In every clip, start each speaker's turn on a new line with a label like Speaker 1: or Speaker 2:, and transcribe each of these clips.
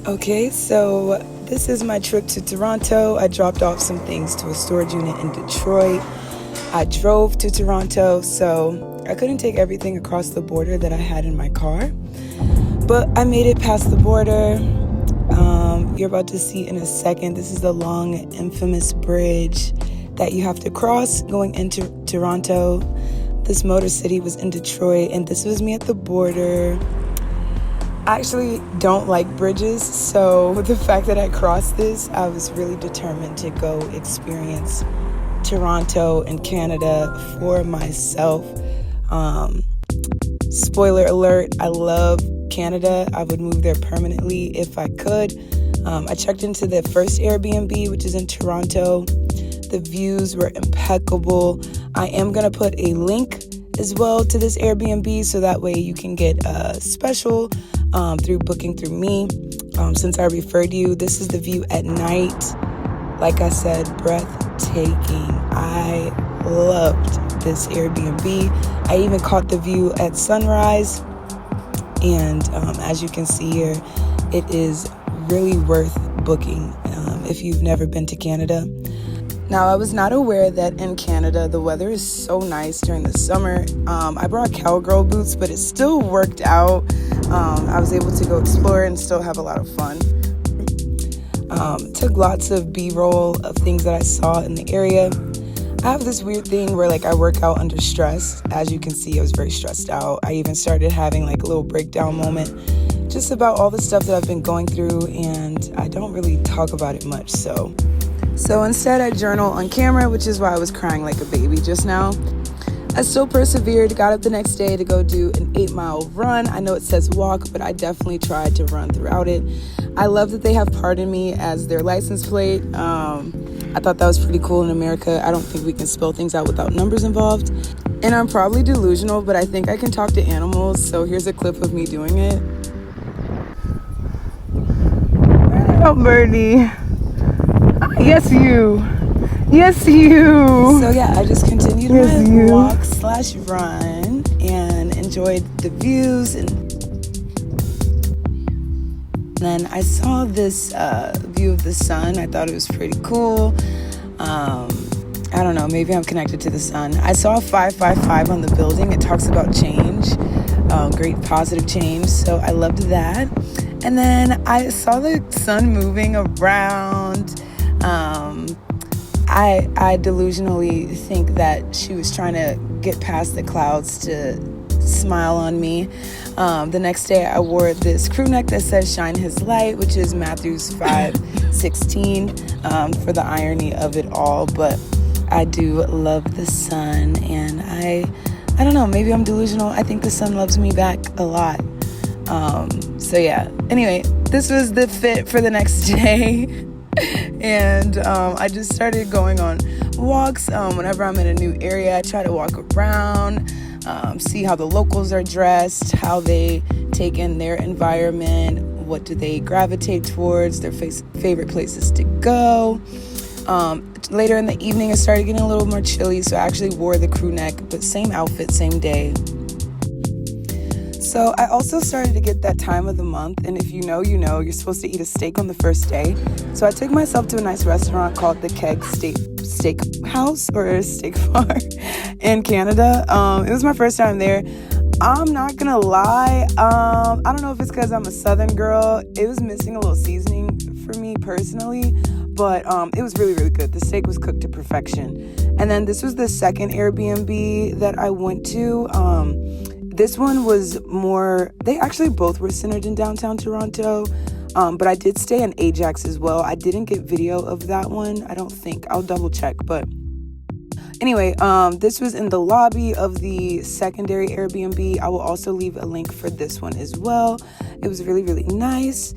Speaker 1: Okay, so this is my trip to Toronto. I dropped off some things to a storage unit in Detroit. I drove to Toronto, so I couldn't take everything across the border that I had in my car. But I made it past the border. You're about to see in a second. This is the long, infamous bridge that you have to cross going into Toronto. This Motor City was in Detroit, and this was me at the border. I actually don't like bridges, so the fact that I crossed this, I was really determined to go experience Toronto and Canada for myself. Spoiler alert, I love Canada. I would move there permanently if I could. I checked into the first Airbnb, which is in Toronto. The views were impeccable. I am going to put a link as well to this Airbnb so that way you can get a special through booking through me. Since I referred you, this is the view at night. Like I said, breathtaking. I loved this Airbnb. I even caught the view at sunrise. And as you can see here, it is really worth booking if you've never been to Canada. Now, I was not aware that in Canada, the weather is so nice during the summer. I brought cowgirl boots, but it still worked out. I was able to go explore and still have a lot of fun. Took lots of B-roll of things that I saw in the area. I have this weird thing where I work out under stress. As you can see, I was very stressed out. I even started having a little breakdown moment just about all the stuff that I've been going through, and I don't really talk about it much. So instead I journal on camera, which is why I was crying like a baby just now. I still persevered, got up the next day to go do an 8-mile run. I know it says walk, but I definitely tried to run throughout it. I love that they have Pardon Me as their license plate. I thought that was pretty cool in America. I don't think we can spell things out without numbers involved. And I'm probably delusional, but I think I can talk to animals. So here's a clip of me doing it. Oh, Bernie. Yes, you. Yes, you. So yeah, I just continued my walk/run and enjoyed the views. And then I saw this view of the sun. I thought it was pretty cool. I don't know, maybe I'm connected to the sun. I saw 555 on the building. It talks about change, great positive change. So I loved that. And then I saw the sun moving around. I delusionally think that she was trying to get past the clouds to smile on me. The next day I wore this crew neck that says shine his light, which is Matthew's 5:16, for the irony of it all. But I do love the sun, and I don't know, maybe I'm delusional. I think the sun loves me back a lot. So yeah, anyway, this was the fit for the next day. And I just started going on walks. Whenever I'm in a new area, I try to walk around, see how the locals are dressed, how they take in their environment, what do they gravitate towards, their favorite places to go. Later in the evening, it started getting a little more chilly, so I actually wore the crew neck, but same outfit, same day. So I also started to get that time of the month, and if you know, you know, you're supposed to eat a steak on the first day. So I took myself to a nice restaurant called the Keg Steak House or Steak Bar in Canada. It was my first time there. I'm not gonna lie, I don't know if it's because I'm a Southern girl. It was missing a little seasoning for me personally, but it was really, really good. The steak was cooked to perfection. And then this was the second Airbnb that I went to. This one was more, they actually both were centered in downtown Toronto, but I did stay in Ajax as well. I didn't get video of that one, I don't think. I'll double check, but anyway, this was in the lobby of the secondary Airbnb. I will also leave a link for this one as well. It was really, really nice.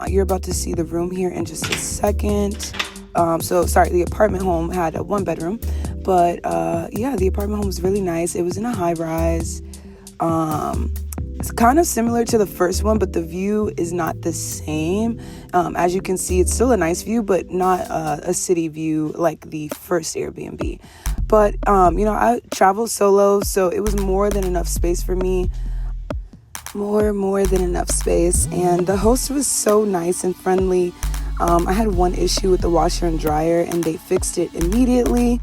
Speaker 1: You're about to see the room here in just a second. The apartment home had a 1-bedroom, but yeah, the apartment home was really nice. It was in a high-rise. It's kind of similar to the first one, but the view is not the same. As you can see, it's still a nice view, but not a city view like the first Airbnb. But, I travel solo, so it was more than enough space for me. more than enough space, and the host was so nice and friendly. I had one issue with the washer and dryer, and they fixed it immediately.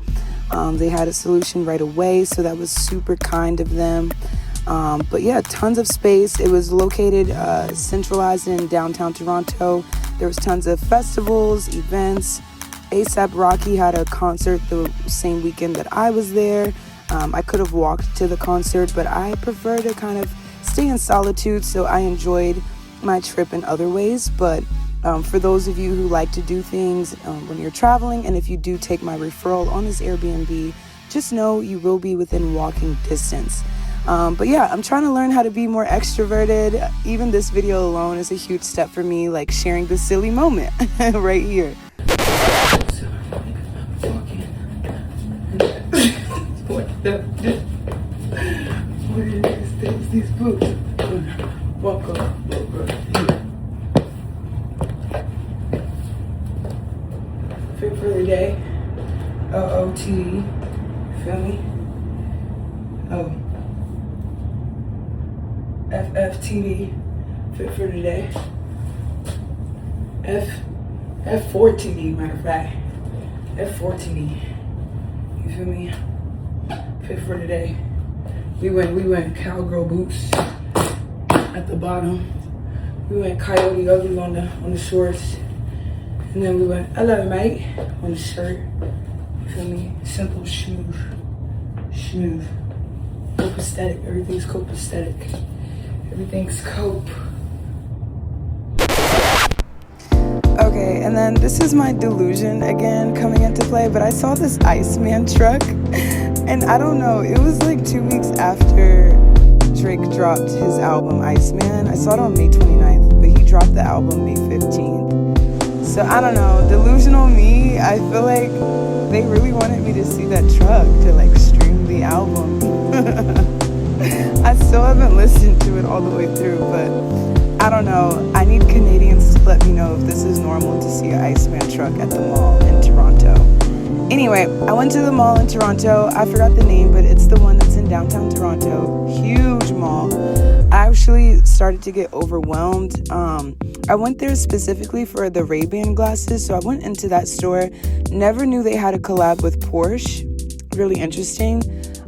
Speaker 1: They had a solution right away, so that was super kind of them. But yeah, tons of space. It was located centralized in downtown Toronto. There was tons of festivals, events. A$AP Rocky had a concert the same weekend that I was there. I could have walked to the concert, but I prefer to kind of stay in solitude, so I enjoyed my trip in other ways. But for those of you who like to do things when you're traveling, and if you do take my referral on this Airbnb, just know you will be within walking distance. But yeah, I'm trying to learn how to be more extroverted. Even this video alone is a huge step for me, like sharing this silly moment right here. What is these boots? Walk up. Fit for the day. OOTD. Feel me? Oh. FFTD. Fit for the day. F4TD, matter of fact. F4TD. You feel me? Fit for the day. We went cowgirl boots at the bottom. We went coyote ugly on the shorts. And then we went I love you, mate on the shirt. You feel me? Simple, smooth. Copacetic. Everything's copacetic. Everything's cope. Okay, and then this is my delusion again coming into play, but I saw this Iceman truck, and I don't know, it was like 2 weeks after Drake dropped his album Iceman. I saw it on May 29th, but he dropped the album May 15th. So I don't know, delusional me, I feel like they really wanted me to see that truck to like stream the album. I still haven't listened to it all the way through, but I don't know. I need Canadians to let me know if this is normal to see an Iceman truck at the mall in Toronto. Anyway, I went to the mall in Toronto. I forgot the name, but it's the one that's in downtown Toronto. Huge mall. I actually started to get overwhelmed. I went there specifically for the Ray-Ban glasses, so I went into that store. Never knew they had a collab with Porsche. Really interesting.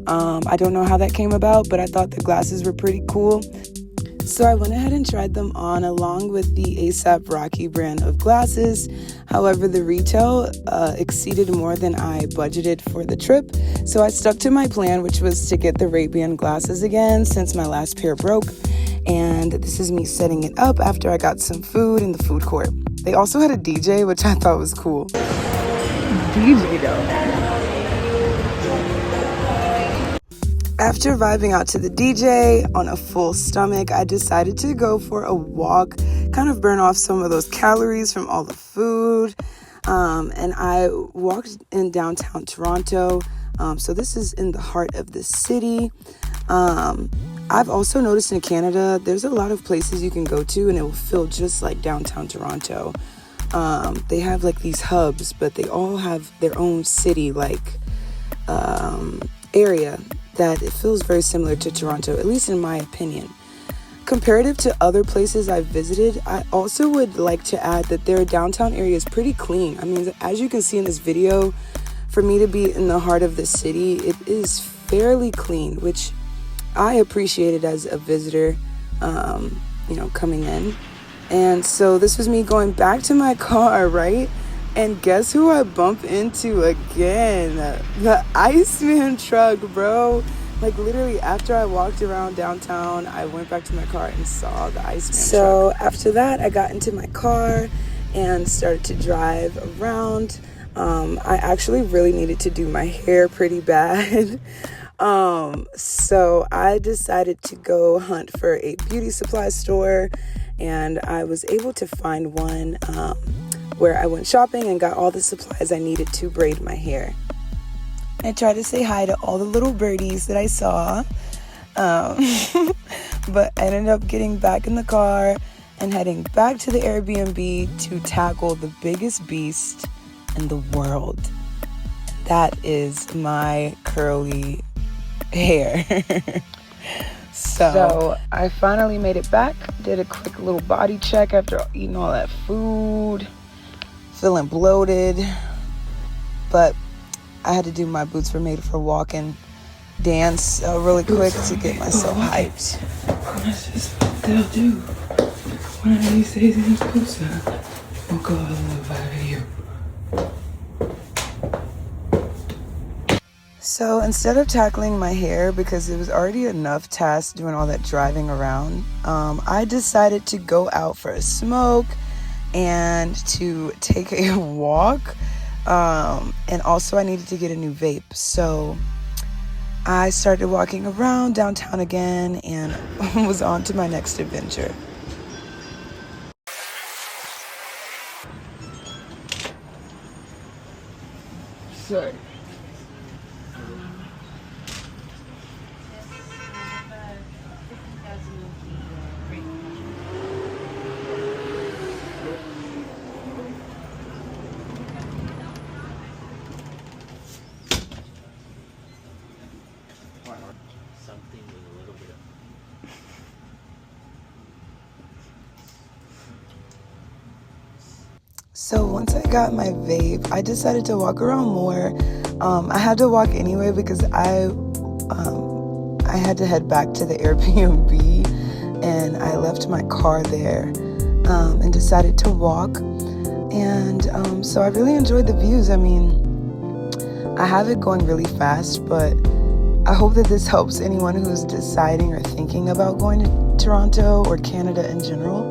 Speaker 1: I don't know how that came about, but I thought the glasses were pretty cool. So I went ahead and tried them on along with the A$AP Rocky brand of glasses. However, the retail exceeded more than I budgeted for the trip. So I stuck to my plan, which was to get the Ray-Ban glasses again since my last pair broke. And this is me setting it up after I got some food in the food court. They also had a DJ, which I thought was cool. DJ though. After vibing out to the DJ on a full stomach, I decided to go for a walk, kind of burn off some of those calories from all the food. And I walked in downtown Toronto. So this is in the heart of the city. I've also noticed in Canada, there's a lot of places you can go to and it will feel just like downtown Toronto. They have like these hubs, but they all have their own city like area that it feels very similar to Toronto, at least in my opinion. Comparative to other places I've visited, I also would like to add that their downtown area is pretty clean. I mean, as you can see in this video, for me to be in the heart of the city, it is fairly clean, which I appreciated as a visitor, coming in. And so this was me going back to my car, right? And guess who I bump into again? The Iceman truck, bro. Like literally after I walked around downtown, I went back to my car and saw the Iceman truck. So after that, I got into my car and started to drive around. I actually really needed to do my hair pretty bad. So I decided to go hunt for a beauty supply store, and I was able to find one where I went shopping and got all the supplies I needed to braid my hair. I tried to say hi to all the little birdies that I saw, but I ended up getting back in the car and heading back to the Airbnb to tackle the biggest beast in the world. That is my curly hair. So I finally made it back. Did a quick little body check after eating all that food. Feeling bloated. But I had to do my boots were made for walking dance really quick to get myself hyped.
Speaker 2: That's just what they'll do. One of these days in the boots will go a little by you.
Speaker 1: So instead of tackling my hair, because it was already enough task doing all that driving around, I decided to go out for a smoke and to take a walk. And also I needed to get a new vape. So I started walking around downtown again and was on to my next adventure.
Speaker 2: Sorry.
Speaker 3: Something with a little bit of
Speaker 1: So once I got my vape, I decided to walk around more. I had to walk anyway because I had to head back to the Airbnb, and I left my car there and decided to walk. And so I really enjoyed the views. I mean, I have it going really fast, but I hope that this helps anyone who's deciding or thinking about going to Toronto or Canada in general,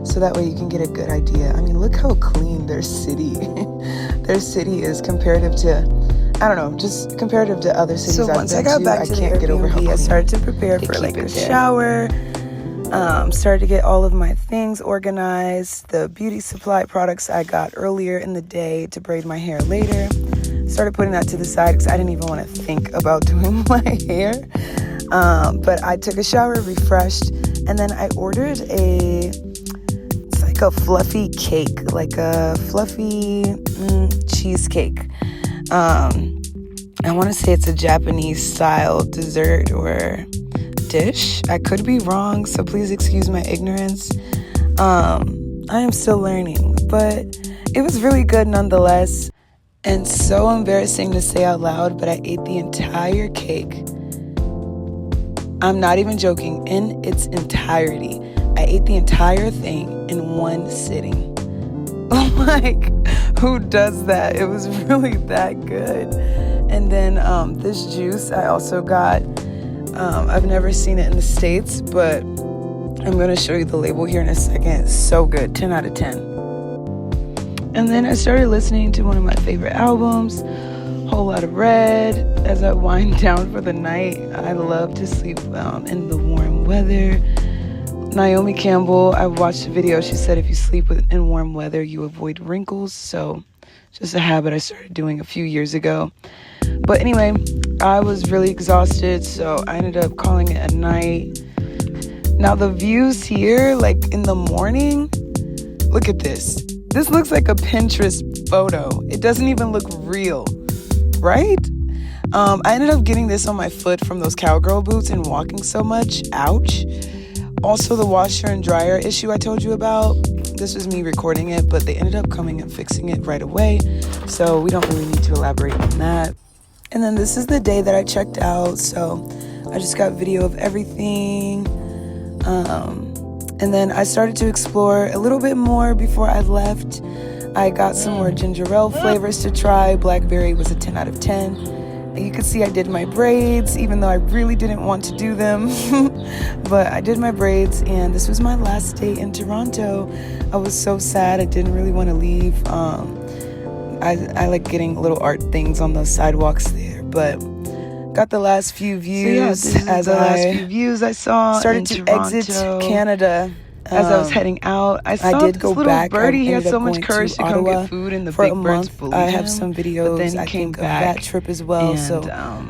Speaker 1: so that way you can get a good idea. I mean, look how clean their city is comparative to, I don't know, just comparative to other cities I've been to. So once I got back to the Airbnb, I started to prepare for like a shower. Started to get all of my things organized, the beauty supply products I got earlier in the day to braid my hair later. Started putting that to the side because I didn't even want to think about doing my hair. But I took a shower, refreshed, and then I ordered it's like a fluffy cake, like a fluffy cheesecake. I want to say it's a Japanese style dessert or dish. I could be wrong, so please excuse my ignorance. I am still learning, but it was really good nonetheless. And so embarrassing to say out loud, but I ate the entire cake. I'm not even joking, in its entirety. I ate the entire thing in one sitting. Like, who does that? It was really that good. And then this juice I also got. I've never seen it in the States, but I'm going to show you the label here in a second. It's so good, 10 out of 10. And then I started listening to one of my favorite albums, Whole Lotta Red, as I wind down for the night. I love to sleep in the warm weather. Naomi Campbell, I watched a video. She said if you sleep in warm weather, you avoid wrinkles. So just a habit I started doing a few years ago. But anyway, I was really exhausted, so I ended up calling it a night. Now the views here, like in the morning, look at this. This looks like a Pinterest photo. It doesn't even look real, right? I ended up getting this on my foot from those cowgirl boots and walking so much. Ouch. Also, the washer and dryer issue I told you about. This was me recording it, but they ended up coming and fixing it right away. So we don't really need to elaborate on that. And then this is the day that I checked out. So I just got video of everything. And then I started to explore a little bit more before I left. I got some more ginger ale flavors to try. Blackberry was a 10 out of 10. And you could see I did my braids, even though I really didn't want to do them. But I did my braids, and this was my last day in Toronto. I was so sad. I didn't really want to leave. I like getting little art things on the sidewalks there, but got the last few views. So yeah, last few views I saw. Started to Toronto. Exit Canada. As I was heading out, I did go back. Birdie, he had so much courage to come get food, and the big birds bullied him. I have some videos. But then he came back of that trip as well, and, so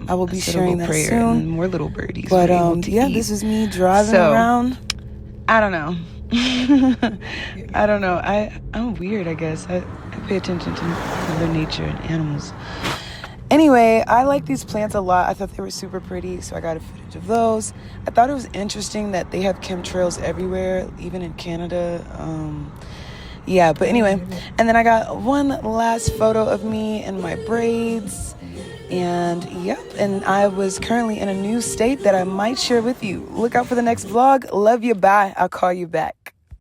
Speaker 1: I will be sharing that soon. And more little birdies. But yeah, this is me driving around. I don't know. I don't know. I'm weird, I guess. I pay attention to Mother Nature and animals. Anyway, I like these plants a lot. I thought they were super pretty, so I got a footage of those. I thought it was interesting that they have chemtrails everywhere, even in Canada. Yeah, but anyway, and then I got one last photo of me and my braids. And yep, and I was currently in a new state that I might share with you. Look out for the next vlog. Love you. Bye. I'll call you back.